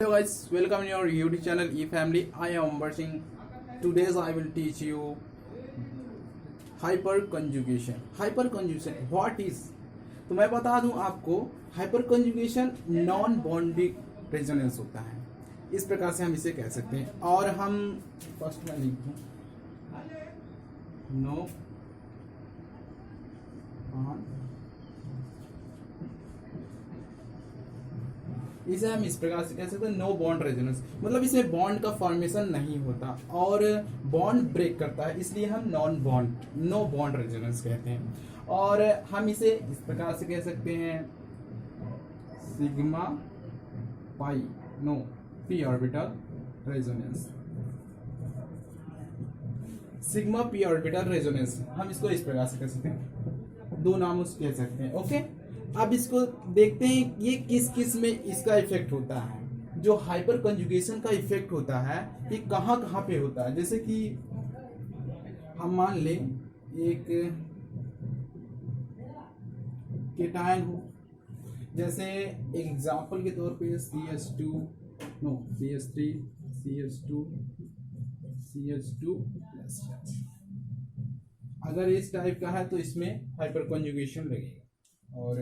Hello guys, welcome in your YouTube channel eFamily. I am Amber. Today's I will teach you hyperconjugation. Hyperconjugation what is? तो मैं बता दूं आपको, हाइपरकंजुगेशन non bonding resonance होता है। इस प्रकार से हम इसे कह सकते हैं। और हम फर्स्ट में लिख दूं नो इसे हम इस प्रकार से कह सकते हैं, नो बॉन्ड रेजोनेंस, मतलब इसमें बॉन्ड का फॉर्मेशन नहीं होता और बॉन्ड ब्रेक करता है, इसलिए हम नो बॉन्ड रेजोनेंस कहते हैं। और हम इसे इस प्रकार से कह सकते हैं, sigma pi no p orbital resonance. Sigma p orbital resonance हम इसको इस प्रकार से कह सकते हैं, दो नामों से कह सकते हैं। ओके, अब इसको देखते हैं ये किस किस में इसका इफेक्ट होता है। जो हाइपर कंजुगेशन का इफेक्ट होता है ये कहाँ कहाँ पे होता है। जैसे कि हम मान लें एक केटायन हो, जैसे एग्जांपल के तौर पे CH2 no CH3 CH2 CH2 plus. अगर इस टाइप का है तो इसमें हाइपर कंजुगेशन लगेगा। और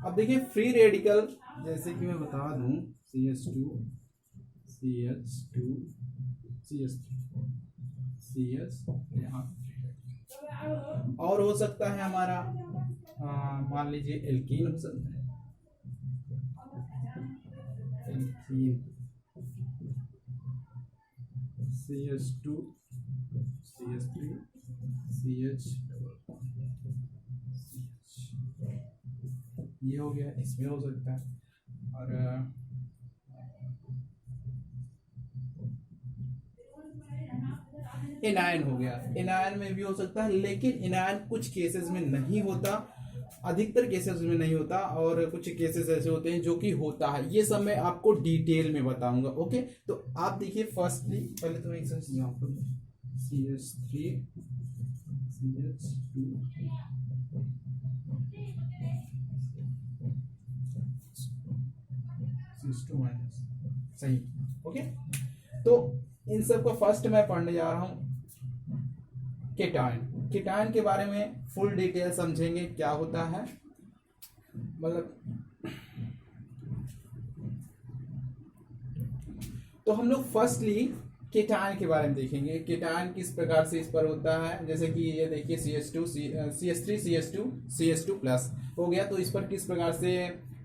अब देखिए फ्री रेडिकल, जैसे कि मैं बता दूं CH2 CH2 CH3 CH, यहाँ और हो सकता है हमारा मान लीजिए एल्कीन हो सकता है, एल्कीन CH2 CH3 CH, ये हो गया, इसमें हो सकता है। और एनायन हो गया, एनायन में भी हो सकता है, लेकिन एनायन कुछ केसेस में नहीं होता, अधिकतर केसेस में नहीं होता, और कुछ केसेस ऐसे होते हैं जो कि होता है। ये सब मैं आपको डिटेल में बताऊंगा। ओके, तो आप देखिए फर्स्टली पहले तो एक example CH3 CH2 CH2 minus, सही। ओके, तो इन सब को फर्स्ट मैं पढ़ने जा रहा हूं। केटायन, केटायन के बारे में फुल डिटेल समझेंगे क्या होता है, मतलब तो हम लोग फर्स्टली केटायन के बारे में देखेंगे। केटायन किस प्रकार से इस पर होता है, जैसे कि ये देखिए CH2 CH3 CH2 CH2 plus हो गया, तो इस पर किस प्रकार से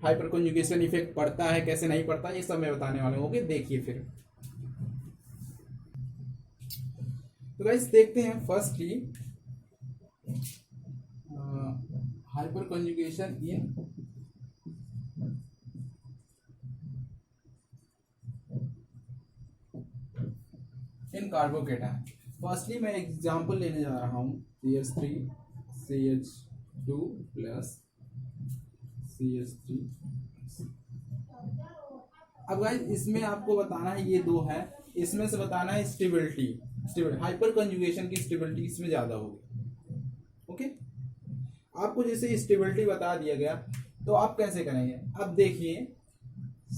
हाइपर कंजुगेशन इफेक्ट पड़ता है, कैसे नहीं पड़ता, ये सब मैं बताने वाला हूँ। ओके, देखिए फिर तो गाइस देखते हैं फर्स्टली हाइपर कंजुगेशन इन कार्बोकेटायन। फर्स्टली मैं एग्जांपल लेने जा रहा हूँ CH3 CH2 प्लस CH3। अब गाइस इसमें आपको बताना है, ये दो है, इसमें से बताना है स्टेबिलिटी, हाइपर कंजुगेशन की स्टेबिलिटी इसमें ज्यादा होगी। ओके, आपको जैसे स्टेबिलिटी बता दिया गया तो आप कैसे करेंगे। अब देखिए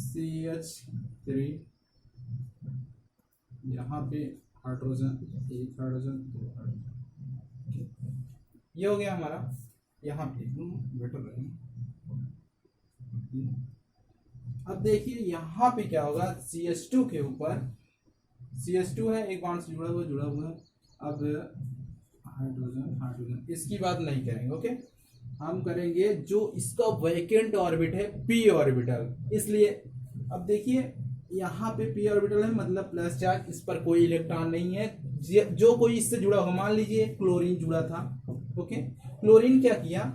CH3, यहाँ पे हाइड्रोजन, एक हाइड्रोजन दो हाइड्रोजन, ये हो गया हमारा, यहाँ पे बेटर रहेंगे। अब देखिए यहाँ पे क्या होगा, CH2 के ऊपर CH2 है, एक बॉन्ड से जुड़ा हुआ है। अब हाइड्रोजन इसकी बात नहीं करेंगे। ओके, हम करेंगे जो इसका वैकेंट ऑर्बिट है p ऑर्बिटल, इसलिए अब देखिए यहाँ पे p ऑर्बिटल है, मतलब प्लस चार्ज, इस पर कोई इलेक्ट्रॉन नहीं है। जो कोई इससे जुड़ा होगा, मान लीजिए क्लोरीन जुड़ा था। ओके, क्लोरीन क्या किया,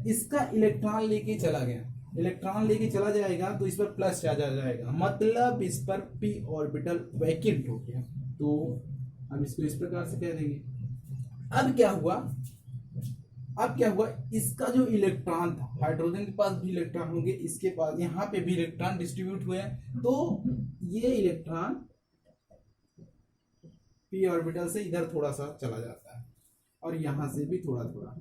इसका इलेक्ट्रॉन लेके चला गया, इलेक्ट्रॉन लेके चला जाएगा तो इस पर प्लस चार्ज आ जाएगा, मतलब इस पर p ऑर्बिटल वैकेंट हो गया। तो अब इसको इस प्रकार से कह देंगे। अब क्या हुआ, इसका जो इलेक्ट्रॉन था, हाइड्रोजन के पास भी इलेक्ट्रॉन होंगे, इसके पास यहाँ पे भी इलेक्ट्रॉन डिस्ट्रीब्यूट हुए हैं, तो ये इलेक्ट्रॉन p ऑर्बिटल से इधर थोड़ा सा चला जाता है और यहाँ से भी थोड़ा थोड़ा।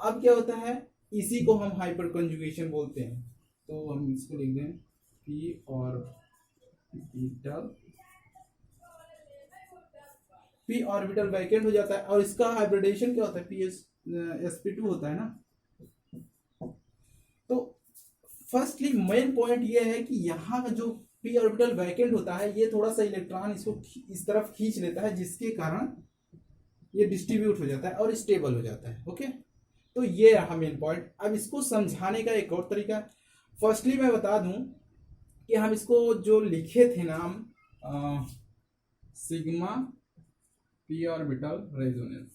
अब क्या होता है, इसी को हम हाइपर कंजुगेशन बोलते हैं। तो हम इसको लिख दें p orbital, p orbital vacant हो जाता है और इसका हाइब्रिडेशन क्या होता है, sp2 होता है ना। तो फर्स्टली मेन पॉइंट ये है कि यहाँ का जो p ऑर्बिटल वैकेंट होता है, ये थोड़ा सा इलेक्ट्रॉन इसको इस तरफ खींच लेता है, जिसके कारण ये डिस्ट्रीब्यूट हो जाता है और स्टेबल हो जाता है। ओके, तो ये रहा मेन पॉइंट। अब इसको समझाने का एक और तरीका, फर्स्टली मैं बता दूं कि हम इसको जो लिखे थे नाम सिग्मा p ऑर्बिटल रेजोनेंस,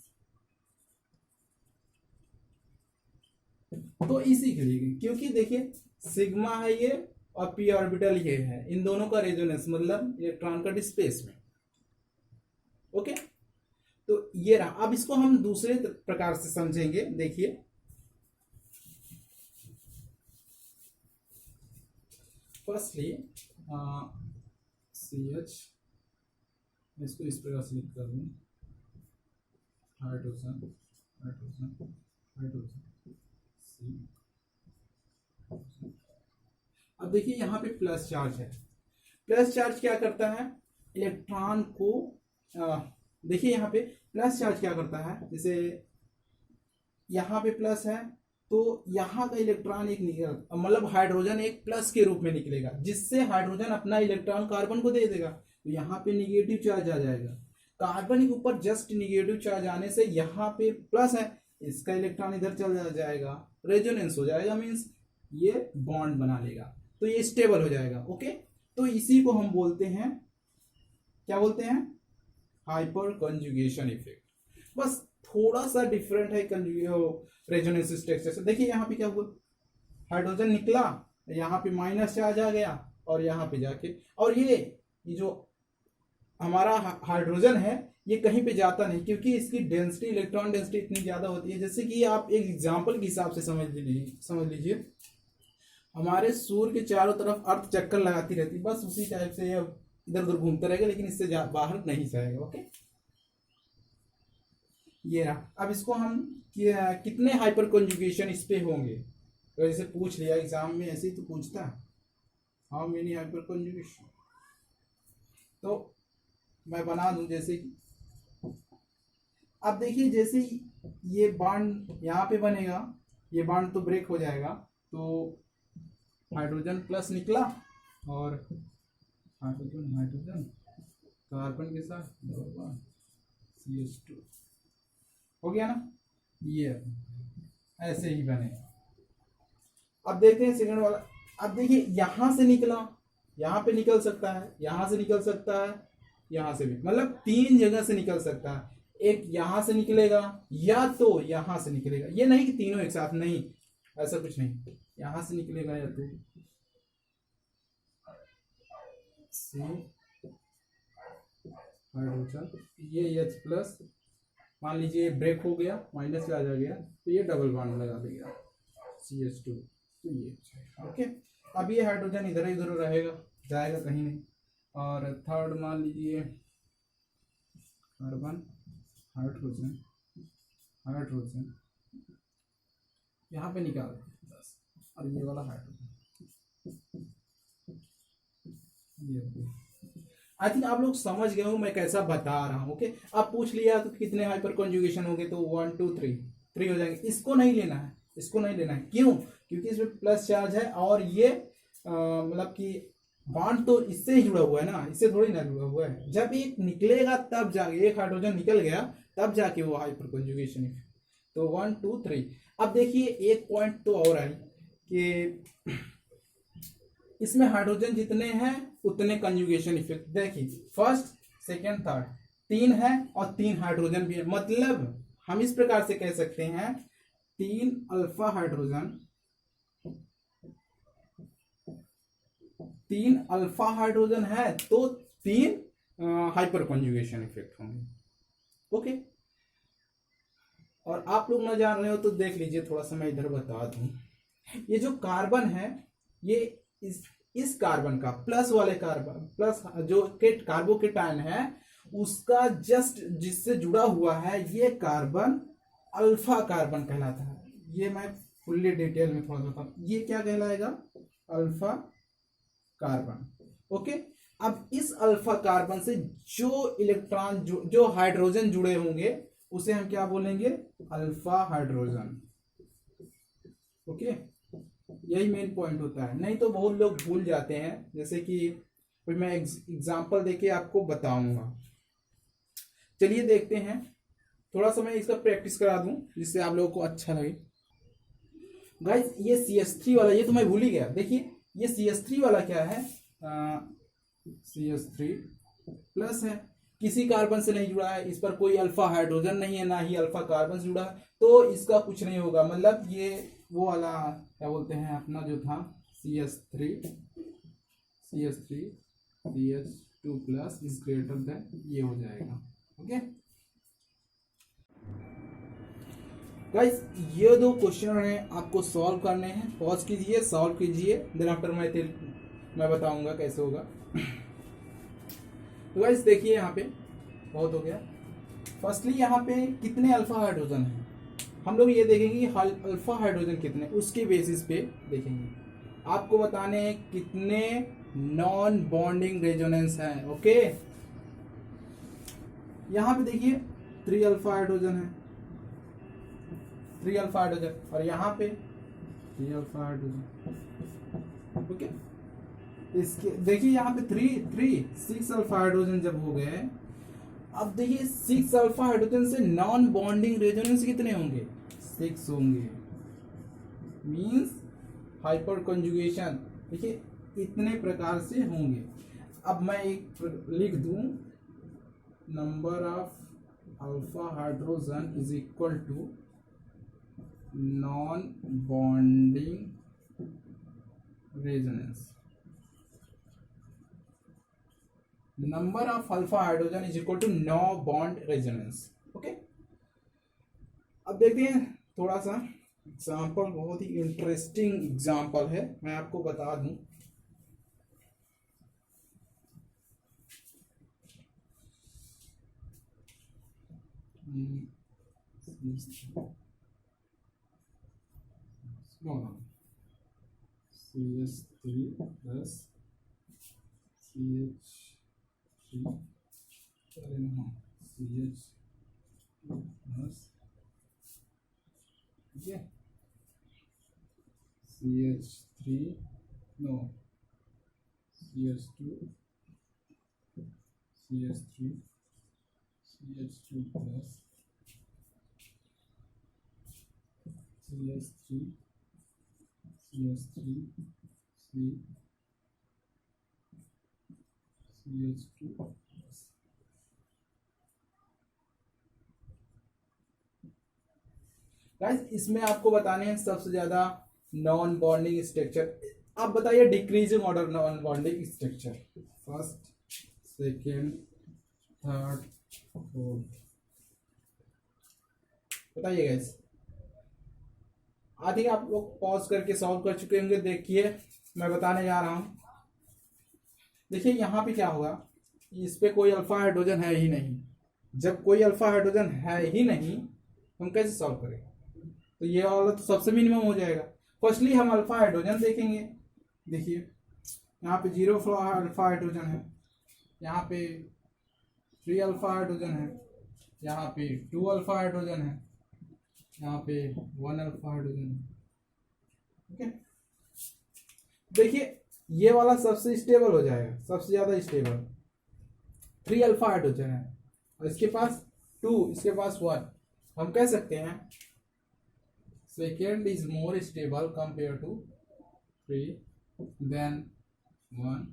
तो इसी के लिए, क्योंकि देखिए सिग्मा है ये और p ऑर्बिटल ये है, इन दोनों का रेजोनेंस मतलब इलेक्ट्रॉन का डिस्प्लेसमेंट। ओके, तो ये रहा। अब इसको हम दूसरे प्रकार से समझेंगे। देखिए फर्स्टली CH, इसको इस प्रकार से लिख कर दूं, हाइड्रोजन हाइड्रोजन हाइड्रोजन C। अब देखिए यहाँ पे प्लस चार्ज है। प्लस चार्ज क्या करता है, इलेक्ट्रॉन को देखिए यहाँ पे प्लस चार्ज क्या करता है, जैसे यहाँ पे प्लस है तो यहाँ का इलेक्ट्रॉन एक निकल, मतलब हाइड्रोजन एक प्लस के रूप में निकलेगा, जिससे हाइड्रोजन अपना इलेक्ट्रॉन कार्बन को दे देगा, तो यहाँ पे निगेटिव चार्ज आ जाएगा। कार्बन के ऊपर जस्ट निगेटिव चार्ज आने से यहाँ पे प्लस है, इसका इलेक्ट्रॉन इधर चल जाएगा, रेजोनेंस हो जाएगा, मीन्स ये बॉन्ड बना लेगा, तो ये स्टेबल हो जाएगा। ओके, तो इसी को हम बोलते हैं, क्या बोलते हैं, हाइपर कंजुगेशन इफेक्ट। बस थोड़ा सा डिफरेंट है रेजोनेंस स्ट्रक्चर से। देखिए यहाँ पे क्या हुआ, हाइड्रोजन निकला, यहाँ पे माइनस चार्ज आ गया और यहाँ पे जाके, और ये जो हमारा हाइड्रोजन है ये कहीं पे जाता नहीं, क्योंकि इसकी डेंसिटी, इलेक्ट्रॉन डेंसिटी इतनी ज्यादा होती है। जैसे कि आप एक एग्जांपल के हिसाब से समझ लीजिए, हमारे सूर्य के चारों तरफ अर्थ चक्कर लगाती रहती, बस उसी टाइप से इधर उधर घूमता रहेगा, लेकिन इससे बाहर नहीं जाएगा। ओके, ये रहा। अब इसको हम कितने हाइपर कंजुगेशन इस पे होंगे, तो जैसे पूछ लिया एग्जाम में, ऐसे ही तो पूछता हाउ मेनी हाइपर कंजुगेशन, तो मैं बना दूं जैसे कि, अब देखिए जैसे ये बॉन्ड यहाँ पे बनेगा, ये बॉन्ड तो ब्रेक हो जाएगा, तो हाइड्रोजन प्लस निकला और हाइड्रोजन हाइड्रोजन कार्बन के साथ डबल बॉन्ड CH2 हो गया ना, ये ऐसे ही बनेगा। अब देखते हैं सेकंड वाला। अब देखिए यहां से निकला, यहां पे निकल सकता है, यहां से निकल सकता है, यहां से भी, मतलब 3 जगह से निकल सकता है। एक यहां से निकलेगा या तो यहां से निकलेगा, ये नहीं कि तीनों एक साथ, नहीं, ऐसा कुछ नहीं, यहां से निकलेगा या तो हाइड्रोजन, ये H प्लस, मान लीजिए ब्रेक हो गया, माइनस चार्ज आ गया, तो ये डबल बॉन्ड लगा देगा CH2, तो ये ओके। अब ये हाइड्रोजन इधर ही इधर रहेगा, जाएगा कहीं नहीं। और थर्ड मान लीजिए कार्बन हाइड्रोजन हाइड्रोजन, यहाँ पे निकाल बस, और ये वाला हाइड्रोजन, ये आई थिंक आप लोग समझ गए हो मैं कैसा बता रहा हूँ। ओके, आप पूछ लिया तो कितने हाइपर कंजुगेशन हो गए, तो 1 2 3 हो जाएंगे। इसको नहीं लेना है, इसको नहीं लेना है, क्यों, क्योंकि इसमें प्लस चार्ज है और ये मतलब कि बॉन्ड तो इससे ही जुड़ा हुआ है ना, इससे थोड़ी ना जुड़ा हुआ है। जब एक निकलेगा तब जाके, एक हाइड्रोजन निकल गया तब जाके वो हाइपर कंजुगेशन है। तो 1 2 3। अब देखिए एक पॉइंट तो और है कि इसमें हाइड्रोजन जितने हैं उतने कंजुगेशन इफेक्ट। देखिए फर्स्ट सेकेंड थर्ड 3 है और 3 हाइड्रोजन भी है, मतलब हम इस प्रकार से कह सकते हैं 3 अल्फा हाइड्रोजन, 3 अल्फा हाइड्रोजन है तो 3 हाइपर कंजुगेशन इफेक्ट होंगे। ओके, और आप लोग ना जान रहे हो तो देख लीजिए, थोड़ा सा मैं इधर बता दूं। ये जो कार्बन है, ये इस कार्बन का प्लस वाले कार्बन, प्लस जो कार्बोकेटायन है उसका जस्ट जिससे जुड़ा हुआ है, ये कार्बन अल्फा कार्बन कहलाता है। ये मैं फुल्ली डिटेल में थोड़ा बताऊँ, ये क्या कहलाएगा, अल्फा कार्बन। ओके, अब इस अल्फा कार्बन से जो इलेक्ट्रॉन जो हाइड्रोजन जुड़े होंगे उसे हम क्या बोलेंगे, अल्फा हाइड्रोजन। ओके, यही मेन पॉइंट होता है, नहीं तो बहुत लोग भूल जाते हैं। जैसे कि फिर मैं एग्जांपल देके आपको बताऊंगा। चलिए देखते हैं, थोड़ा सा मैं इसका प्रैक्टिस करा दूं जिससे आप लोगों को अच्छा लगे। गाइस ये CH3 वाला, ये तो मैं भूल ही गया। देखिए ये CH3 वाला क्या है, CH3 प्लस है, किसी कार्बन से नहीं जुड़ा है, इस पर कोई अल्फा हाइड्रोजन नहीं है, ना ही अल्फा कार्बन से जुड़ा है, तो इसका कुछ नहीं होगा। मतलब ये वो वाला क्या बोलते हैं अपना जो था CH3 CH2 plus is greater than, ये हो जाएगा। ओके गाइस, ये दो क्वेश्चन हैं, आपको सॉल्व करने हैं। पॉज कीजिए, सॉल्व कीजिए, देन आफ्टर मैं बताऊंगा कैसे होगा। तो गाइस देखिए यहाँ पे बहुत हो गया। फर्स्टली यहाँ पे कितने अल्फा हाइड्रोजन हैं हम लोग ये देखेंगे, अल्फा हाइड्रोजन कितने, उसके बेसिस पे देखेंगे। आपको बताने हैं कितने नॉन बॉन्डिंग रेजोनेंस हैं। ओके, यहाँ पे देखिए 3 अल्फा हाइड्रोजन है, 3 अल्फा हाइड्रोजन, और यहाँ पे 3 अल्फा हाइड्रोजन। ओके, इसके देखिए यहाँ पे 6 अल्फा हाइड्रोजन जब हो गए, अब देखिए 6 अल्फा हाइड्रोजन से नॉन बॉन्डिंग रेजोनेंस कितने होंगे, 6 होंगे, मींस हाइपर कंजुगेशन। देखिए इतने प्रकार से होंगे। अब मैं एक लिख दूं, number of alpha hydrogen is equal to non bonding resonance. Number of alpha hydrogen is equal to no bond resonance. Okay, अब देखते हैं थोड़ा सा एग्जाम्पल, बहुत ही इंटरेस्टिंग एग्जाम्पल है, मैं आपको बता दूं। CH3 plus CH3 CH plus ठीक है, CH3 no CH2 CH3 CH2 plus CH3 CH3 CH2 plus. Guys इसमें आपको बताने हैं सबसे ज्यादा नॉन बॉन्डिंग स्ट्रक्चर। आप बताइए decreasing order non bonding structure, first, second, third, fourth, बताइए गाइस। आधी आप लोग पॉज करके सॉल्व कर चुके होंगे। देखिए मैं बताने जा रहा हूं। देखिए यहाँ पे क्या होगा, इस पे कोई अल्फा हाइड्रोजन है ही नहीं। जब कोई अल्फा हाइड्रोजन है ही नहीं हम कैसे सॉल्व करेंगे, तो ये वाला तो सबसे मिनिमम हो जाएगा। फर्स्टली हम अल्फा हाइड्रोजन देखेंगे। देखिए यहाँ पे 0 अल्फा हाइड्रोजन है, यहाँ पे 3 अल्फा हाइड्रोजन है, यहाँ पे 2 अल्फा हाइड्रोजन है, यहाँ पे 1 अल्फा हाइड्रोजन है। ओके, देखिए ये वाला सबसे स्टेबल हो जाएगा, सबसे ज्यादा स्टेबल 3 अल्फा हाइड्रोजन है, और इसके पास 2, इसके पास 1। हम कह सकते हैं second is more stable compare to 3 then 1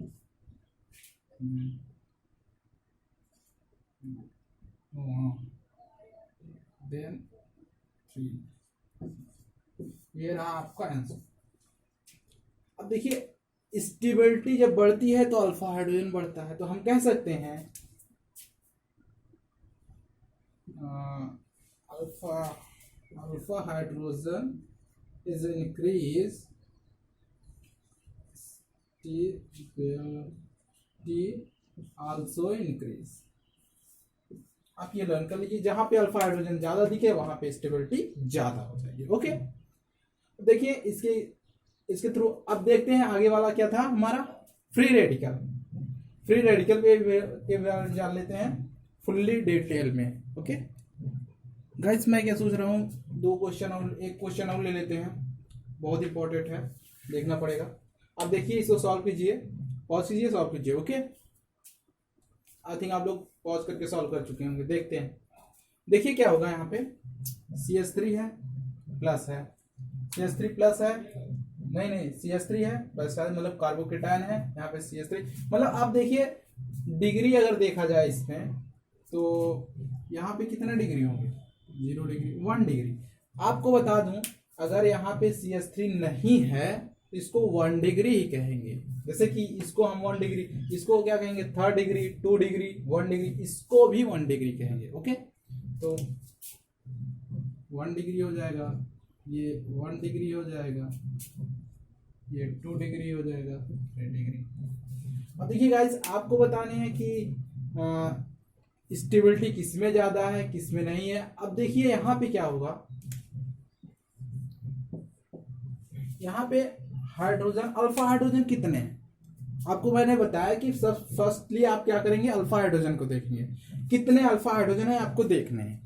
then 3। ये रहा आपका आंसर। अब देखिए स्टेबिलिटी जब बढ़ती है तो अल्फा हाइड्रोजन बढ़ता है, तो हम कह सकते हैं alpha hydrogen is increase stability also increase. आप ये लर्न कर लीजिए, जहां पे अल्फा हाइड्रोजन ज्यादा दिखे वहां पे स्टेबिलिटी ज्यादा हो जाएगी। ओके, देखिए इसके इसके थ्रू अब देखते हैं आगे वाला क्या था हमारा, फ्री रेडिकल। फ्री रेडिकल के बारे में जान लेते हैं फुल्ली डिटेल में। ओके गाइस, मैं क्या सोच रहा हूँ, दो क्वेश्चन और एक क्वेश्चन और ले लेते हैं, बहुत इंपॉर्टेंट है, देखना पड़ेगा। अब देखिए इसको सॉल्व कीजिए, पॉज कीजिए, सॉल्व कीजिए। ओके, आई थिंक आप लोग पॉज करके सॉल्व कर चुके होंगे। देखते हैं, देखिए क्या होगा यहाँ पे, CH3 है प्लस है, CH3 प्लस है, नहीं CH3 है प्लस है, मतलब कार्बोकेटायन है यहाँ पे CH3। मतलब आप देखिए डिग्री अगर देखा जाए इसमें तो यहाँ पे कितने डिग्री होंगे, 0 डिग्री, 1 डिग्री। आपको बता दूं अगर यहाँ पे CH3 नहीं है तो इसको 1 डिग्री ही कहेंगे। जैसे कि इसको हम 1 डिग्री, इसको क्या कहेंगे 3rd डिग्री, 2 डिग्री, 1 डिग्री, इसको भी 1 डिग्री कहेंगे। ओके, तो 1 डिग्री हो जाएगा, ये 1 डिग्री हो जाएगा, ये 2 डिग्री हो जाएगा, 3 डिग्री। अब देखिए गाइस, आपको बताने हैं कि स्टेबिलिटी किसमें ज्यादा है किसमें नहीं है। अब देखिए यहाँ पे क्या होगा, यहाँ पे हाइड्रोजन, अल्फा हाइड्रोजन कितने हैं, आपको मैंने बताया कि सब फर्स्टली आप क्या करेंगे, अल्फा हाइड्रोजन को देखेंगे, कितने अल्फा हाइड्रोजन है आपको देखने हैं।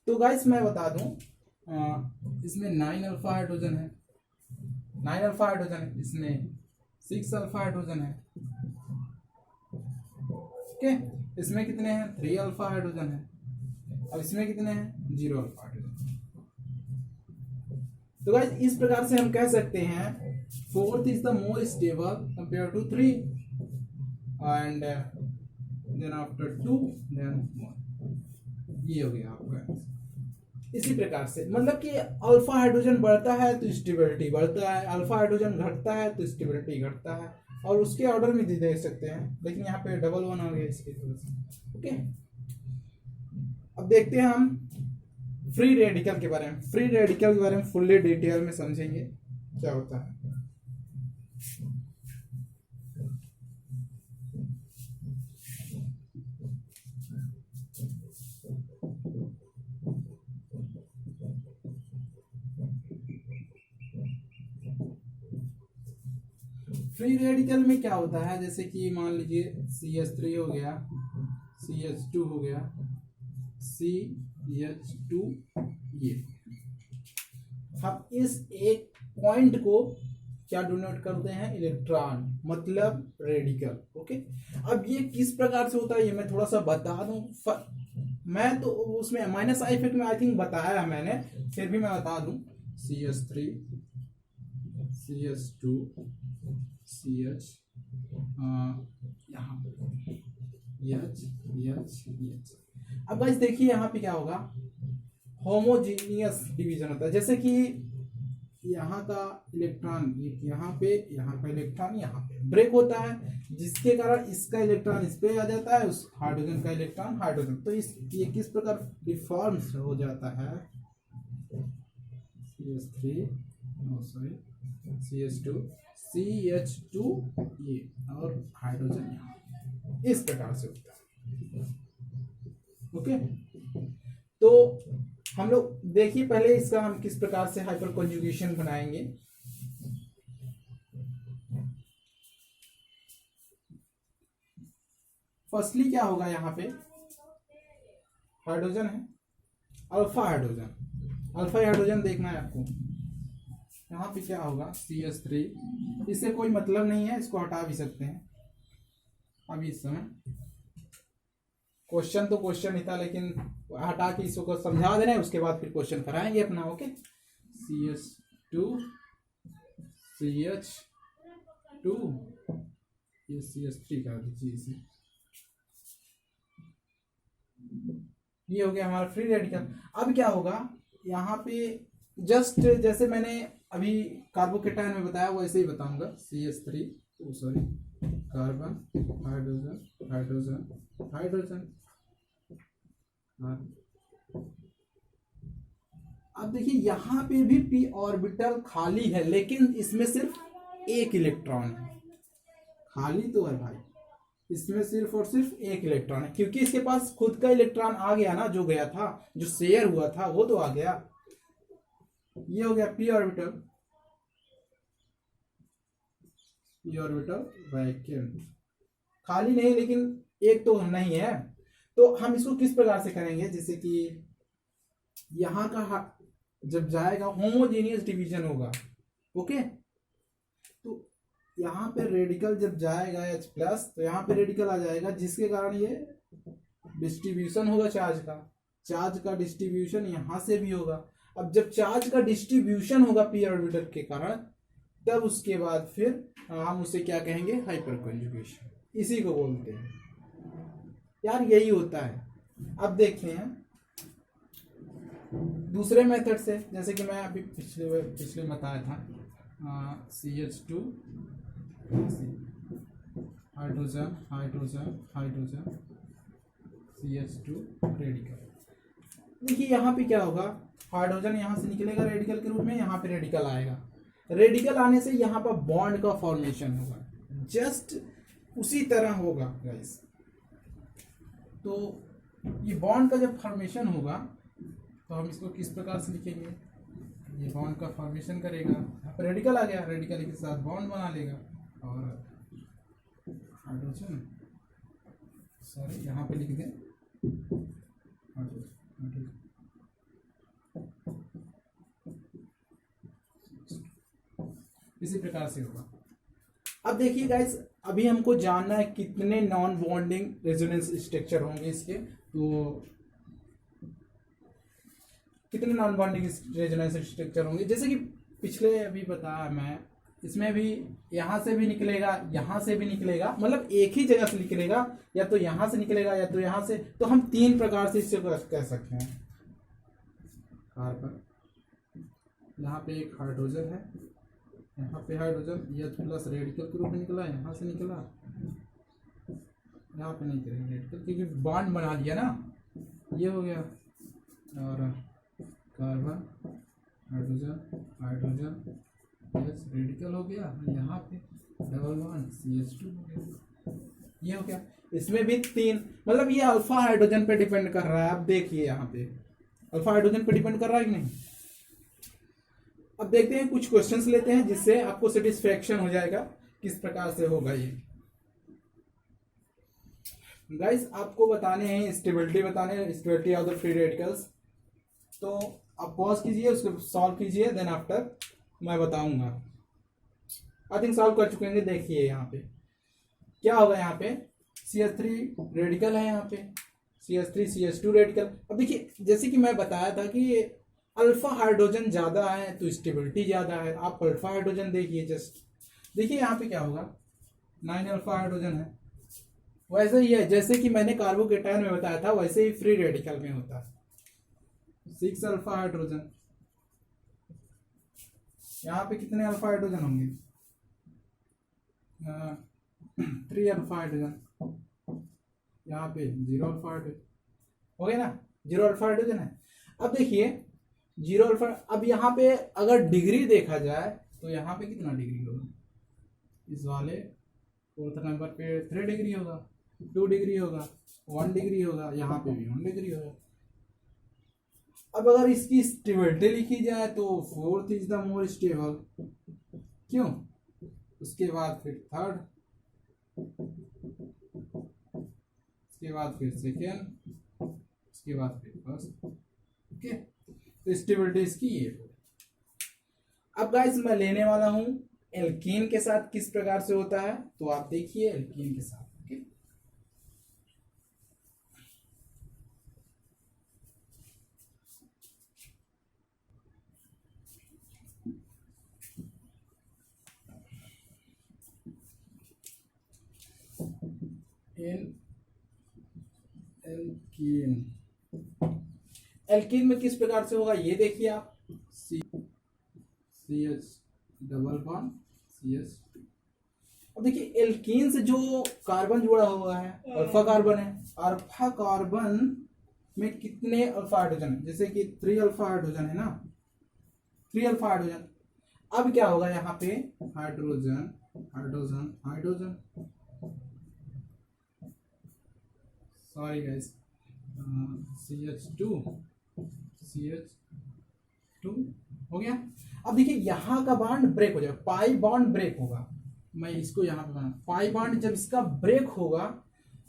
तो गाइस मैं बता दूं, इसमें 9 अल्फा हाइड्रोजन है, 9 अल्फा हाइड्रोजन है, इसमें 6 अल्फा हाइड्रोजन है। ओके, इसमें कितने हैं, 3 अल्फा हाइड्रोजन है। अब इसमें कितने हैं, 0 अल्फा हाइड्रोजन। तो गाइस इस प्रकार से हम कह सकते हैं 4th is the more stable compare to 3 and then after 2 then 1। ये हो गया आपका। इसी प्रकार से मतलब कि अल्फा हाइड्रोजन बढ़ता है तो स्टेबिलिटी बढ़ता है, अल्फा हाइड्रोजन घटता है तो स्टेबिलिटी घटता है, और उसके ऑर्डर में देख सकते हैं, लेकिन यहाँ पे डबल 1 आ गया इसकी वजह से। ओके, अब देखते हैं हम फ्री रेडिकल के बारे में। फ्री रेडिकल के बारे में फुल्ली डिटेल में समझेंगे क्या होता है। फ्री रेडिकल में क्या होता है, जैसे कि मान लीजिए CH3 हो गया, CH2 हो गया, CH2, ये हम इस एक पॉइंट को क्या डिनोट करते हैं, इलेक्ट्रॉन, मतलब रेडिकल। ओके, अब ये किस प्रकार से होता है ये मैं थोड़ा सा बता दूं। मैं तो उसमें माइनस आई इफेक्ट में आई थिंक बताया है मैंने, फिर भी मैं बता दूं, CH3, CH2, CH, यहाँ H। अब गाइस देखिए यहाँ पे क्या होगा, होमोजीनियस डिवीजन होता है। जैसे कि यहाँ का इलेक्ट्रॉन यहाँ पे, यहाँ का इलेक्ट्रॉन यहाँ पे ब्रेक होता है, जिसके कारण इसका इलेक्ट्रॉन इस पे आ जाता है, उस हाइड्रोजन का इलेक्ट्रॉन हाइड्रोजन, तो इस ये किस प्रकार डिफॉर्म्स हो जाता है, CH3, CH2, CH2 ये, और हाइड्रोजन यहाँ, इस प्रकार से होता है। ओके, तो हम लोग देखिए पहले इसका हम किस प्रकार से हाइपर कॉन्जुगेशन बनाएंगे। फर्स्टली क्या होगा, यहाँ पे हाइड्रोजन है, अल्फा हाइड्रोजन, अल्फा हाइड्रोजन देखना है आपको। यहाँ पे क्या होगा, CH3, इससे कोई मतलब नहीं है, इसको हटा भी सकते हैं अभी इस समय। क्वेश्चन तो क्वेश्चन ही था, लेकिन हटा के इसको समझा देना है, उसके बाद फिर क्वेश्चन कराएंगे अपना। ओके, CH2, CH2, ये CH3 कर दीजिए इसे। ये हो गया हमारा फ्री रेडिकल। अब क्या होगा यहाँ पे, जस्ट जैसे मैंने अभी कार्बोकेटायन में बताया वैसे ही बताऊंगा, CH3, sorry, carbon, hydrogen, hydrogen, hydrogen. अब देखिए यहाँ पे भी p ऑर्बिटल खाली है, लेकिन इसमें सिर्फ एक इलेक्ट्रॉन है, खाली तो है भाई, इसमें सिर्फ और सिर्फ एक इलेक्ट्रॉन है, क्योंकि इसके पास खुद का इलेक्ट्रॉन आ गया ना, जो गया था, जो शेयर हुआ था वो तो आ गया। ये हो गया P orbital, P orbital vacant, खाली नहीं लेकिन एक तो नहीं है। तो हम इसको किस प्रकार से करेंगे, जैसे कि यहाँ का जब जाएगा होमोजेनियस डिवीजन होगा, ओके। तो यहाँ पे रेडिकल जब जाएगा H प्लस, तो यहाँ पे रेडिकल आ जाएगा, जिसके कारण ये डिस्ट्रीब्यूशन होगा चार्ज का डिस्ट्रीब्यूशन यहाँ से भी होगा। अब जब चार्ज का डिस्ट्रीब्यूशन होगा पी ऑर्बिटल के कारण, तब उसके बाद फिर हम उसे क्या कहेंगे, हाइपर कंजुगेशन, इसी को बोलते हैं यार, यही होता है। अब देखते हैं दूसरे मेथड से, जैसे कि मैं अभी पिछले बताया था, CH2 hydrogen hydrogen hydrogen CH2 radical. देखिए यहाँ पे क्या होगा, हाइड्रोजन यहाँ से निकलेगा रेडिकल के रूप में, यहाँ पे रेडिकल आएगा, रेडिकल आने से यहाँ पर बॉन्ड का फॉर्मेशन होगा, जस्ट उसी तरह होगा गाइस। तो ये बॉन्ड का जब फॉर्मेशन होगा तो हम इसको किस प्रकार से लिखेंगे, ये बॉन्ड का फॉर्मेशन करेगा, यहाँ पर रेडिकल आ गया, रेडिकल के साथ बॉन्ड बना लेगा, और हाइड्रोजन, सॉरी यहाँ पे लिख दें हाइड्रोजन, इसी प्रकार से होगा। अब देखिए गाइस, अभी हमको जानना है कितने नॉन बॉन्डिंग रेजोनेंस स्ट्रक्चर होंगे इसके, तो कितने नॉन बॉन्डिंग रेजोनेंस स्ट्रक्चर होंगे, जैसे कि पिछले अभी बताया मैं, इसमें भी यहाँ से भी निकलेगा, यहाँ से भी निकलेगा, मतलब एक ही जगह से निकलेगा, या तो यहाँ से निकलेगा या तो यहाँ से। तो हम तीन प्रकार से इससे कह सकते हैं। कार्बन, यहाँ पे एक हाइड्रोजन है, यहाँ पे हाइड्रोजन H प्लस रेडिकल के रूप में निकला, यहाँ से निकला, यहाँ पे नहीं करेंगे रेडिकल क्योंकि बॉन्ड बना लिया ना, ये हो गया, और carbon hydrogen hydrogen H radical हो गया, यहाँ पे डबल बॉन्ड CH2 हो गया, ये हो गया। इसमें भी तीन, मतलब ये अल्फा हाइड्रोजन पे डिपेंड कर रहा है। अब देखिए यहाँ पे अल्फा हाइड्रोजन पे डिपेंड कर रहा है कि नहीं। अब देखते हैं, कुछ क्वेश्चंस लेते हैं जिससे आपको सेटिस्फेक्शन हो जाएगा किस प्रकार से होगा ये। गाइस आपको बताने हैं स्टेबिलिटी, बताने हैं stability of the free radicals. तो आप पॉज कीजिए, उसको सॉल्व कीजिए, देन आफ्टर मैं बताऊंगा। आई थिंक सॉल्व कर चुके हैं। देखिए यहाँ पे क्या होगा, यहाँ पे CH3 रेडिकल है, यहाँ पे CH3 CH2 रेडिकल। अब देखिए जैसे कि मैं बताया था कि अल्फा हाइड्रोजन ज्यादा है तो स्टेबिलिटी ज्यादा है। आप अल्फा हाइड्रोजन देखिए, जस्ट देखिए यहाँ पे क्या होगा, 9 अल्फा हाइड्रोजन है। वैसे ही है जैसे कि मैंने कार्बोकेटायन में बताया था, वैसे ही फ्री रेडिकल में होता है। 6 अल्फा हाइड्रोजन, यहाँ पे कितने अल्फा हाइड्रोजन होंगे, 3 अल्फा हाइड्रोजन, यहाँ पे 0 अल्फा हाइड्रोजन हो गया ना, 0 अल्फा हाइड्रोजन है। अब देखिए 0 अल्फा, अब यहाँ पे अगर डिग्री देखा जाए तो यहाँ पे कितना डिग्री होगा, इस वाले 4th नंबर पे 3 डिग्री होगा, 2 डिग्री होगा, 1 डिग्री होगा, यहाँ पे भी 1 डिग्री होगा। अब अगर इसकी स्टेबिलिटी लिखी जाए तो 4th is the more stable, क्यों, उसके बाद फिर 3rd, उसके बाद फिर 2nd, उसके बाद फिर 1st। ओके, तो स्टेबिलिटी इसकी ये है। अब गाइस मैं लेने वाला हूं एल्कीन के साथ किस प्रकार से होता है, तो आप देखिए एल्कीन के साथ। ओके, एल्कीन, एल्कीन में किस प्रकार से होगा ये देखिए आप, CH डबल बॉन्ड CH। अब देखिए एल्कीन से जो कार्बन जुड़ा हुआ है अल्फा कार्बन है, अल्फा कार्बन में कितने अल्फा हाइड्रोजन है, जैसे कि 3 अल्फा हाइड्रोजन है ना, 3 अल्फा हाइड्रोजन। अब क्या होगा यहाँ पे hydrogen hydrogen hydrogen, sorry guys, CH2 CH2 हो गया। अब देखिए यहाँ का बॉन्ड ब्रेक हो जाएगा, पाई बॉन्ड ब्रेक होगा। मैं इसको यहाँ पे बना, पाई बॉन्ड जब इसका ब्रेक होगा,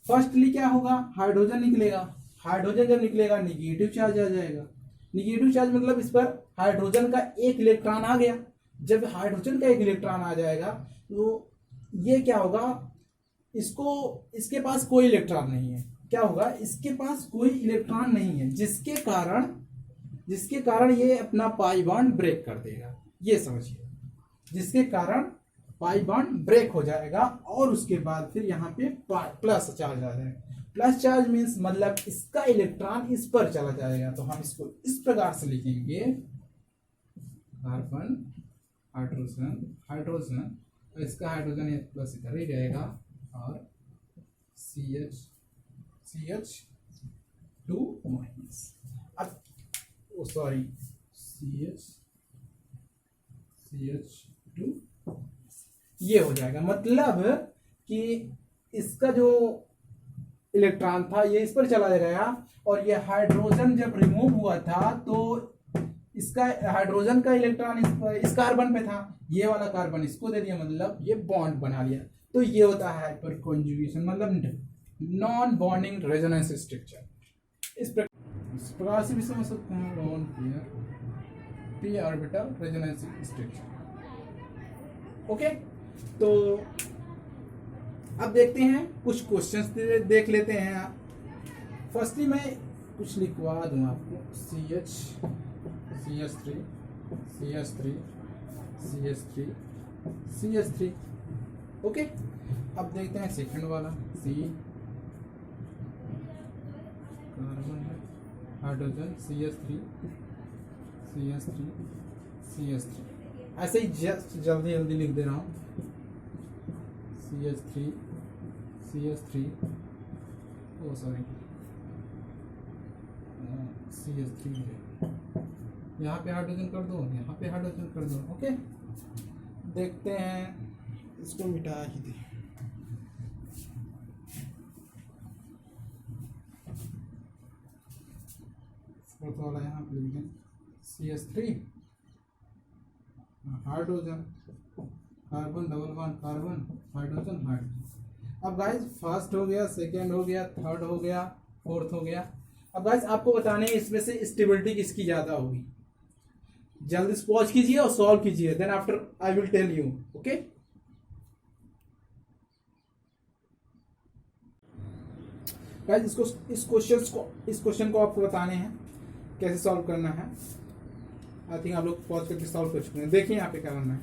फर्स्टली क्या होगा, हाइड्रोजन निकलेगा। हाइड्रोजन जब निकलेगा निगेटिव चार्ज आ जाएगा। निगेटिव चार्ज मतलब इस पर हाइड्रोजन का एक इलेक्ट्रॉन आ गया। जब हाइड्रोजन का एक इलेक्ट्रॉन आ जाएगा तो ये क्या होगा, इसको, इसके पास कोई इलेक्ट्रॉन नहीं है। क्या होगा, इसके पास कोई इलेक्ट्रॉन नहीं है, जिसके कारण ये अपना पाई बॉन्ड ब्रेक कर देगा। ये समझिए, जिसके कारण पाई बॉन्ड ब्रेक हो जाएगा और उसके बाद फिर यहाँ पे प्लस चार्ज आ जाएगा। प्लस चार्ज मीन्स मतलब इसका इलेक्ट्रॉन इस पर चला जाएगा। तो हम इसको इस प्रकार से लिखेंगे, कार्बन, हाइड्रोजन, हाइड्रोजन, और इसका हाइड्रोजन ये प्लस इधर ही रहेगा और CH2 माइनस। अब सॉरी CH2 ये हो जाएगा। मतलब कि इसका जो इलेक्ट्रॉन था ये इस पर चला गया और ये हाइड्रोजन जब रिमूव हुआ था तो इसका हाइड्रोजन का इलेक्ट्रॉन इस कार्बन पे था, ये वाला कार्बन इसको दे दिया, मतलब ये बॉन्ड बना लिया। तो ये होता है हाइपर कॉन्जुगेशन, मतलब नॉन बॉन्डिंग रेजोनेंस स्ट्रक्चर। इस प्रकार से भी समझ सकते हैं, lone pair P orbital resonance structure. Okay, तो अब देखते हैं कुछ क्वेश्चंस देख लेते हैं आप। फर्स्टली मैं कुछ लिखवा दूं आपको, CH3 ओके। अब देखते हैं सेकंड वाला, कार्बन है, हाइड्रोजन, CH3 ऐसे ही जल्दी जल्दी लिख दे रहा हूँ। CH3 ओ सॉरी CH3 है, यहाँ पे हाइड्रोजन कर दो, यहाँ पे हाइड्रोजन कर दो। ओके, देखते हैं, इसको मिटा ही दे। फोर्थ वाला यहाँ पे लिख दें, CH3 hydrogen, carbon double bond carbon, hydrogen hydrogen. अब गाइस फर्स्ट हो गया, सेकेंड हो गया, थर्ड हो गया, फोर्थ हो गया। अब गाइस आपको बताने हैं इसमें से स्टेबिलिटी किसकी ज्यादा होगी। जल्दी से पॉज कीजिए और सॉल्व कीजिए, then after I will tell you. Okay, guys इस क्वेश्चन को आपको बताने हैं कैसे सॉल्व करना है। आई थिंक आप लोग पॉज करके सॉल्व कर चुके हैं। देखिए यहाँ पे क्या करना है,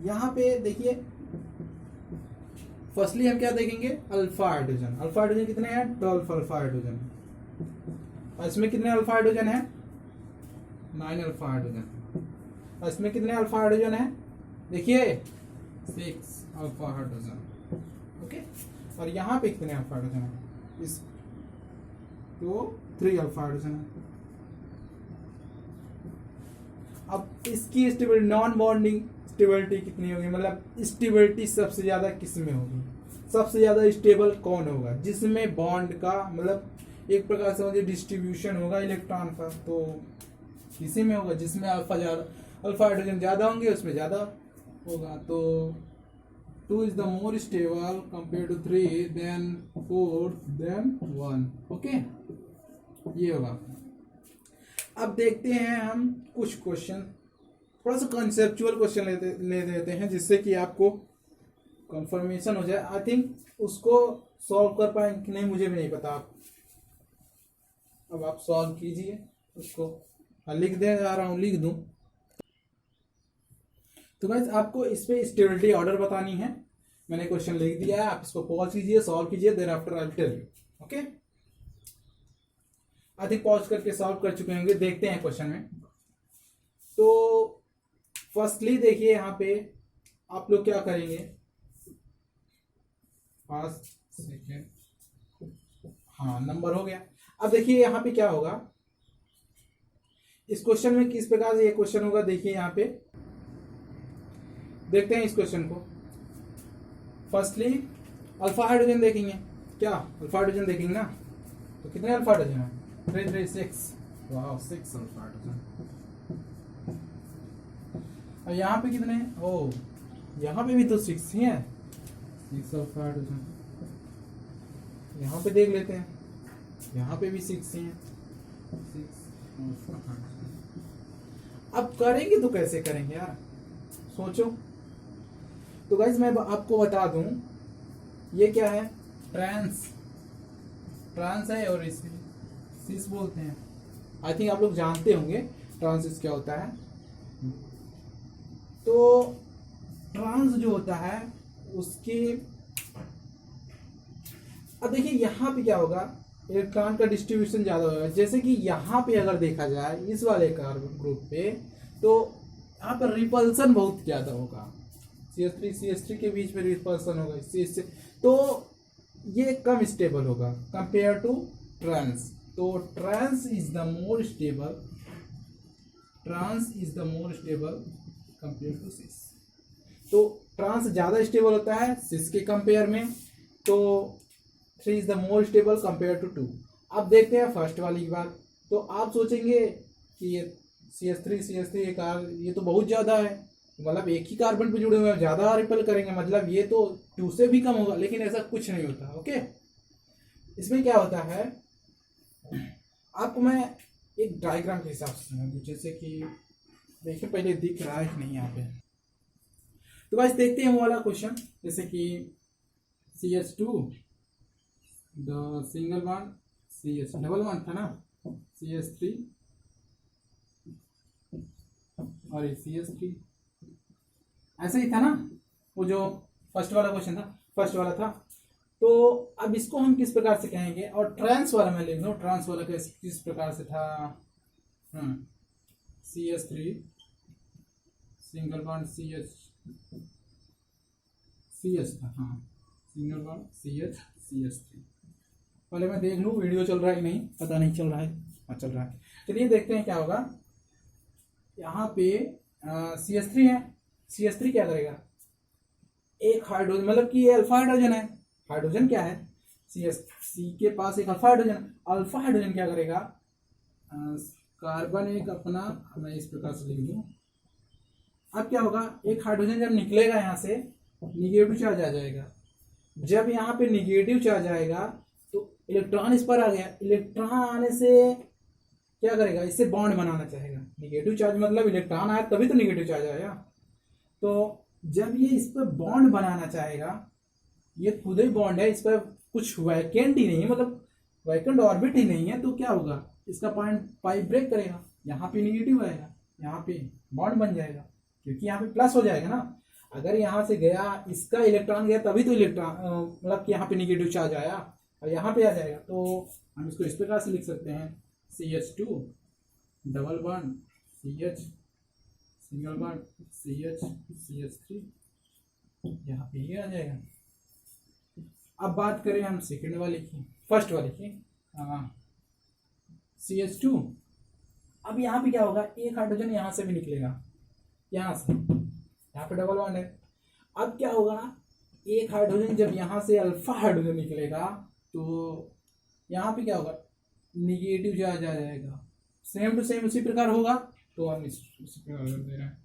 यहाँ पे देखिए फर्स्टली हम क्या देखेंगे, अल्फा हाइड्रोजन। अल्फा हाइड्रोजन कितने हैं, 12 अल्फा हाइड्रोजन। और इसमें कितने अल्फा हाइड्रोजन है, 9 अल्फा हाइड्रोजन। और इसमें कितने अल्फा हाइड्रोजन है, देखिए 6 अल्फा हाइड्रोजन। ओके, और यहाँ पे कितने अल्फा हाइड्रोजन है, इस तो 3 अल्फा हाइड्रोजन है। अब इसकी स्टेबिलिटी, नॉन बॉन्डिंग स्टेबिलिटी कितनी होगी, मतलब स्टेबिलिटी सबसे ज्यादा किस में होगी, सबसे ज्यादा स्टेबल कौन होगा, जिसमें बॉन्ड का मतलब एक प्रकार से मुझे डिस्ट्रीब्यूशन होगा इलेक्ट्रॉन का, तो इसी में होगा जिसमें अल्फा हाइड्रोजन ज्यादा होंगे उसमें ज्यादा होगा। तो 2 is the more stable compared to 3 then 4 then 1। Okay, ये होगा। अब देखते हैं हम कुछ क्वेश्चन, थोड़ा सा कंसेप्चुअल क्वेश्चन ले देते हैं जिससे कि आपको कंफर्मेशन हो जाए। आई थिंक उसको सॉल्व कर पाएंगे कि नहीं मुझे भी नहीं पता। अब आप सॉल्व कीजिए उसको, लिख दे जा रहा हूँ, लिख दूं। तो गाइस आपको इस पे स्टेबिलिटी ऑर्डर बतानी है। मैंने क्वेश्चन लिख दिया है, आप इसको पॉज कीजिए, सॉल्व कीजिए, then after I will tell you. Okay, I think pause करके सॉल्व कर चुके होंगे। देखते हैं क्वेश्चन में। तो फर्स्टली देखिए यहाँ पे आप लोग क्या करेंगे, फर्स्ट सेकेंड, हाँ नंबर हो गया। अब देखिए यहाँ पे क्या होगा, इस क्वेश्चन में किस प्रकार से ये क्वेश्चन होगा। देखिए यहाँ पे देखते हैं इस क्वेश्चन को। फर्स्टली अल्फा हाइड्रोजन देखेंगे, क्या अल्फा हाइड्रोजन देखेंगे ना, तो कितने अल्फा हाइड्रोजन है, 3 3 6। वाह 6 अल्फा हाइड्रोजन। अब यहाँ पे कितने हैं? ओ यहाँ पे भी तो 6 ही है, 6 अल्फा हाइड्रोजन। यहाँ पे देख लेते हैं, यहाँ पे भी 6 ही हैं, 6 अल्फा हाइड्रोजन। अब करेंगे तो कैसे करेंगे यार, सोचो। तो गाइस मैं आपको बता दूं, ये क्या है, ट्रांस है और इसे सिस बोलते हैं। आई थिंक आप लोग जानते होंगे ट्रांसिस क्या होता है। तो ट्रांस जो होता है उसके, अब देखिए यहाँ पे क्या होगा, इलेक्ट्रॉन का डिस्ट्रीब्यूशन ज्यादा होगा। जैसे कि यहाँ पे अगर देखा जाए इस वाले कार्बन ग्रुप पे, तो यहाँ पर रिपल्सन बहुत ज्यादा होगा, CH3 के बीच में रिपल्सन होगा इससे, तो ये कम स्टेबल होगा कंपेयर टू ट्रांस। तो trans is the more stable, compare to cis. तो ट्रांस ज्यादा स्टेबल होता है सिस के कंपेयर में, तो 3 is the more stable compare to 2। अब देखते हैं फर्स्ट वाली की बात। तो आप सोचेंगे कि ये CH3 ये तो बहुत ज्यादा है, मतलब एक ही कार्बन पे जुड़े हुए हैं, ज्यादा रिपेल करेंगे, मतलब ये तो 2 से भी कम होगा। लेकिन ऐसा कुछ नहीं होता। ओके, इसमें क्या होता है, आपको मैं एक डायग्राम के हिसाब से समझाऊं, जैसे कि देखिए पहले दिख रहा है कि नहीं यहाँ पे। तो बस देखते हैं वो वाला क्वेश्चन, जैसे कि CH2 the single bond CH double bond था ना, CH3 और ये CH3 ऐसे ही था ना, वो जो फर्स्ट वाला क्वेश्चन था, फर्स्ट वाला था। तो अब इसको हम किस प्रकार से कहेंगे, और ट्रांस वाला मैं लिख दूं, ट्रांस वाला किस प्रकार से था, CH3 सिंगल बॉन्ड CH था, हाँ सिंगल बॉन्ड CH3। पहले मैं देख लूँ वीडियो चल रहा है कि नहीं, पता नहीं चल रहा है, हाँ चल रहा है। चलिए देखते हैं क्या होगा। यहाँ पे CH3 है, CH3 क्या करेगा, एक हाइड्रोजन, मतलब कि ये अल्फा हाइड्रोजन है, हाइड्रोजन क्या है, C के पास एक अल्फा हाइड्रोजन, अल्फा हाइड्रोजन क्या करेगा, कार्बन एक अपना, मैं इस प्रकार से लिख दूं। अब क्या होगा, एक हाइड्रोजन जब निकलेगा यहाँ से, निगेटिव चार्ज आ जाएगा। जब यहाँ पे निगेटिव चार्ज आएगा तो इलेक्ट्रॉन इस पर आ गया, इलेक्ट्रॉन आने से क्या करेगा, इससे बॉन्ड बनाना चाहेगा। निगेटिव चार्ज मतलब इलेक्ट्रॉन आया तभी तो निगेटिव चार्ज आया। तो जब ये इस पर बॉन्ड बनाना चाहेगा, ये खुद ही बॉन्ड है, इस पर कुछ वैकेंट ही नहीं है, मतलब वैकेंट ऑर्बिट ही नहीं है, तो क्या होगा, इसका पॉइंट पाई ब्रेक करेगा, यहाँ पे निगेटिव आएगा, यहाँ पे बॉन्ड बन जाएगा, क्योंकि यहाँ पे प्लस हो जाएगा ना। अगर यहाँ से गया, इसका इलेक्ट्रॉन गया तभी तो इलेक्ट्रॉन, मतलब कि यहाँ पे निगेटिव चार्ज आया और यहाँ पे आ जाएगा। तो हम इसको इस प्रकार से लिख सकते हैं, CH2 double bond CH single bond CH3, यहाँ पे ये आ जाएगा। अब बात करें हम सेकेंड वाले की, फर्स्ट वाले की, CH2। अब यहाँ पे क्या होगा, एक हाइड्रोजन यहाँ से भी निकलेगा, यहाँ से, यहाँ पे डबल बॉन्ड है। अब क्या होगा, एक हाइड्रोजन जब यहाँ से अल्फा हाइड्रोजन निकलेगा तो यहाँ पे क्या होगा, निगेटिव चार्ज आ जाएगा, सेम टू सेम उसी प्रकार होगा। तो हम उसी प्रकार कर दे रहे हैं,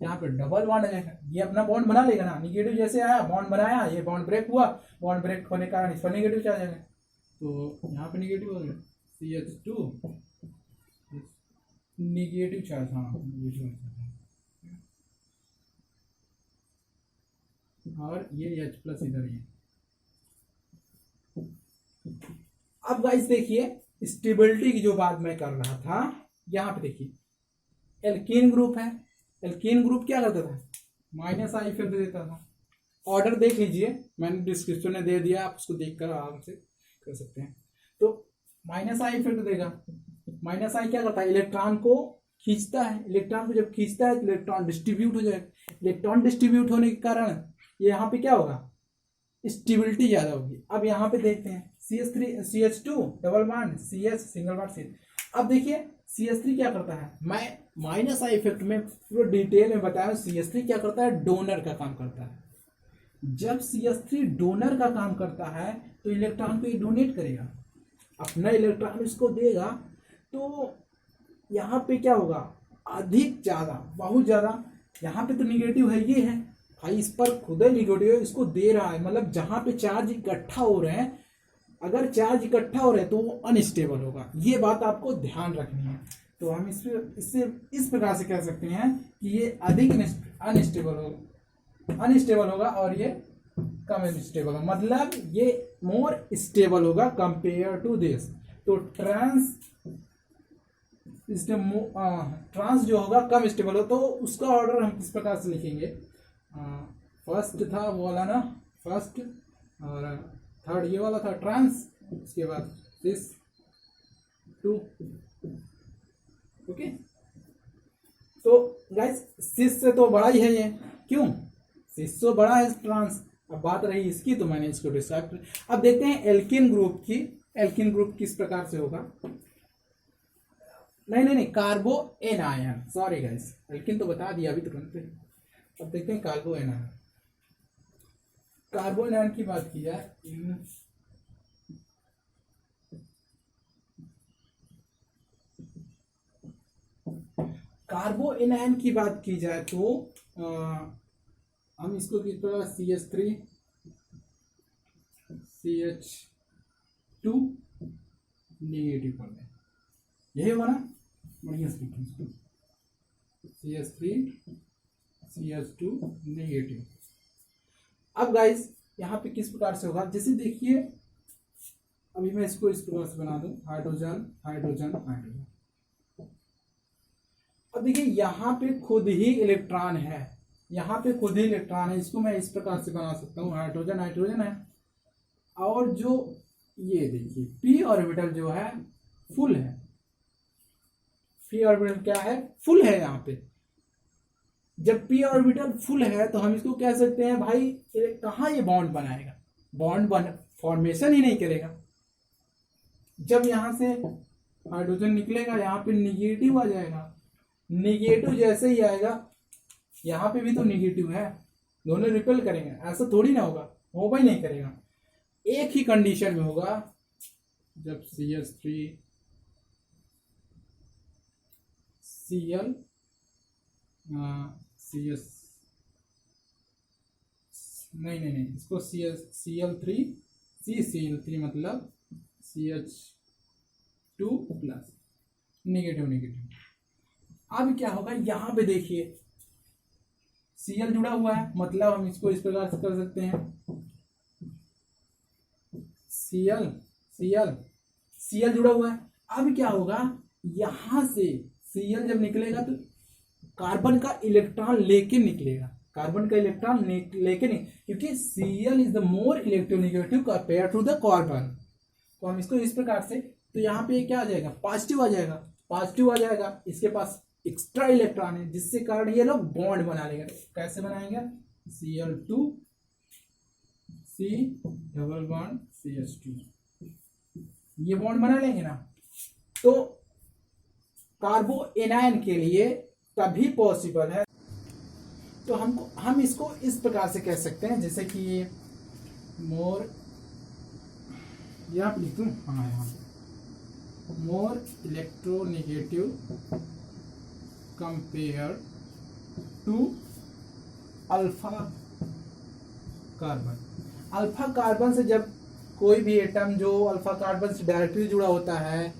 यहाँ पे डबल बॉन्ड आ जाएगा, ये अपना बॉन्ड बना लेगा ना, निगेटिव जैसे आया बॉन्ड बनाया, ये बॉन्ड ब्रेक हुआ, बॉन्ड ब्रेक होने के कारण इस पर निगेटिव चार्ज आ गया, तो यहाँ पे निगेटिव हो गया, CH2 निगेटिव चार्ज, हाँ और ये H प्लस इधर ही है। अब गाइस देखिए स्टेबिलिटी की जो बात मैं कर रहा था, यहाँ पे देखिए एल्कीन ग्रुप है, एल्कीन ग्रुप क्या करता था, -I इफेक्ट देता था। ऑर्डर देख लीजिए, मैंने डिस्क्रिप्शन में दे दिया, आप उसको देखकर आराम से कर सकते हैं। तो -I इफेक्ट देगा, -I क्या करता है, इलेक्ट्रॉन को खींचता है, इलेक्ट्रॉन को जब खींचता है तो इलेक्ट्रॉन डिस्ट्रीब्यूट हो जाएगा, इलेक्ट्रॉन डिस्ट्रीब्यूट होने के कारण ये यहाँ पे क्या होगा, स्टेबिलिटी ज्यादा होगी। अब यहाँ पे देखते हैं CH2 double bond CH single bond CH। अब देखिए CH3 क्या करता है, मैं -I इफेक्ट में पूरा डिटेल में बताया, CH3 क्या करता है, डोनर का काम करता है। जब CH3 डोनर का काम करता है तो इलेक्ट्रॉन को ये डोनेट करेगा, अपना इलेक्ट्रॉन इसको देगा तो यहाँ पे क्या होगा, अधिक ज़्यादा, बहुत ज़्यादा। यहाँ पे तो निगेटिव है, ये है भाई, इस पर खुद ही निगेटिव है, इसको दे रहा है, मतलब जहाँ पे चार्ज इकट्ठा हो रहे हैं, अगर चार्ज इकट्ठा हो रहे हैं तो वो अनस्टेबल होगा। ये बात आपको ध्यान रखनी है। तो हम इससे इस प्रकार से कह सकते हैं कि ये अधिक अनस्टेबल होगा और ये कम स्टेबल होगा, मतलब ये मोर स्टेबल होगा कंपेयर टू दिस। तो ट्रांस जो होगा कम स्टेबल हो, तो उसका ऑर्डर हम किस प्रकार से लिखेंगे, फर्स्ट था वो वाला ना, फर्स्ट, और थर्ड ये वाला था ट्रांस, उसके बाद दिस टू। ओके, तो गाइस सिस से तो बड़ा ही है ये, क्यों, सिस से बड़ा है ट्रांस। अब बात रही इसकी, तो मैंने इसको डिस्क्राइब। अब देखते हैं एल्किन ग्रुप की। एल्किन ग्रुप किस प्रकार से होगा, नहीं, कार्बो एनायन, सॉरी गाइस, एल्किन तो बता दिया अभी तुरंत। अब देखते हैं कार्बो एनायन। कार्बो एनायन की बात की जाए, कार्बो एनायन की बात की जाए तो हम इसको किस प्रकार, CH3 CH2 नेगेटिव कर दें, यही होगा ना, बढ़िया से लिखें, CH3 CH2 नेगेटिव। अब गाइस यहाँ पे किस प्रकार से होगा, जैसे देखिए अभी मैं इसको इस प्रकार से बना दूं, हाइड्रोजन हाइड्रोजन हाइड्रोजन। अब देखिए यहाँ पे खुद ही इलेक्ट्रॉन है, यहाँ पे खुद ही इलेक्ट्रॉन है, इसको मैं इस प्रकार से बना सकता हूँ, हाइड्रोजन हाइड्रोजन है, और जो ये देखिए पी ऑर्बिटल जो है फुल है, पी ऑर्बिटल क्या है, फुल है। यहाँ पे जब पी ऑर्बिटल फुल है तो हम इसको कह सकते हैं भाई कहाँ ये बॉन्ड बनाएगा, बॉन्ड फॉर्मेशन ही नहीं करेगा। जब यहाँ से हाइड्रोजन निकलेगा यहाँ पे निगेटिव आ जाएगा, निगेटिव जैसे ही आएगा यहाँ पे भी तो निगेटिव है, दोनों रिपेल करेंगे, ऐसा थोड़ी ना होगा ही नहीं करेगा। एक ही कंडीशन में होगा, जब CH3 Cl CS नहीं इसको Cl3 CCl3 मतलब CH2 प्लस नेगेटिव। अब क्या होगा, यहाँ पे देखिए Cl जुड़ा हुआ है, मतलब हम इसको इस प्रकार से कर सकते हैं, Cl जुड़ा हुआ है। अब क्या होगा, यहां से Cl जब निकलेगा तो कार्बन का इलेक्ट्रॉन लेके निकलेगा, कार्बन का इलेक्ट्रॉन लेके नहीं, क्योंकि Cl is the more electronegative compare to the carbon. तो हम इसको इस प्रकार से, तो यहाँ पे क्या आ जाएगा, पॉजिटिव आ जाएगा, इसके पास एक्स्ट्रा इलेक्ट्रॉन है, जिससे कारण ये लोग बॉन्ड बना लेंगे। कैसे बनाएंगे, Cl2 C double bond CH2, ये बॉन्ड बना लेंगे ना। तो कार्बो एनायन के लिए तभी पॉसिबल है। तो हम इसको इस प्रकार से कह सकते हैं, जैसे कि मोर, यहाँ लिख दूं, हाँ यहाँ more electronegative compare to alpha carbon. Alpha carbon से जब कोई भी एटम जो अल्फा कार्बन से डायरेक्टली जुड़ा होता है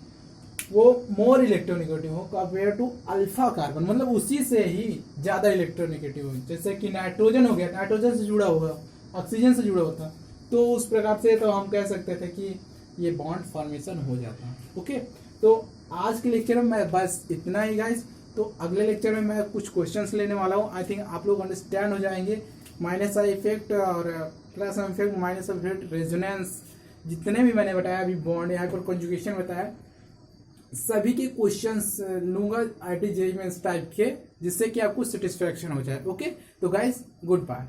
वो मोर इलेक्ट्रोनेगेटिव हो कंपेयर टू अल्फा कार्बन, मतलब उसी से ही ज्यादा इलेक्ट्रोनेगेटिव हो। जैसे कि नाइट्रोजन हो गया, नाइट्रोजन से जुड़ा हुआ, ऑक्सीजन से जुड़ा होता, तो उस प्रकार से तो हम कह सकते थे कि ये बॉन्ड फॉर्मेशन हो जाता है। ओके, तो आज के लेक्चर में मैं बस इतना ही गाइस। तो अगले लेक्चर में मैं कुछ क्वेश्चंस लेने वाला हूँ, आई थिंक आप लोग अंडरस्टैंड हो जाएंगे। माइनस आई इफेक्ट और plus effect, minus effect, resonance, जितने भी मैंने बताया, अभी बॉन्ड यहाँ पर कंजुगेशन बताया, सभी के क्वेश्चंस लूंगा IIT JEE मेंस टाइप के, जिससे कि आपको सेटिस्फेक्शन हो जाए। ओके, तो गाइस गुड बाय।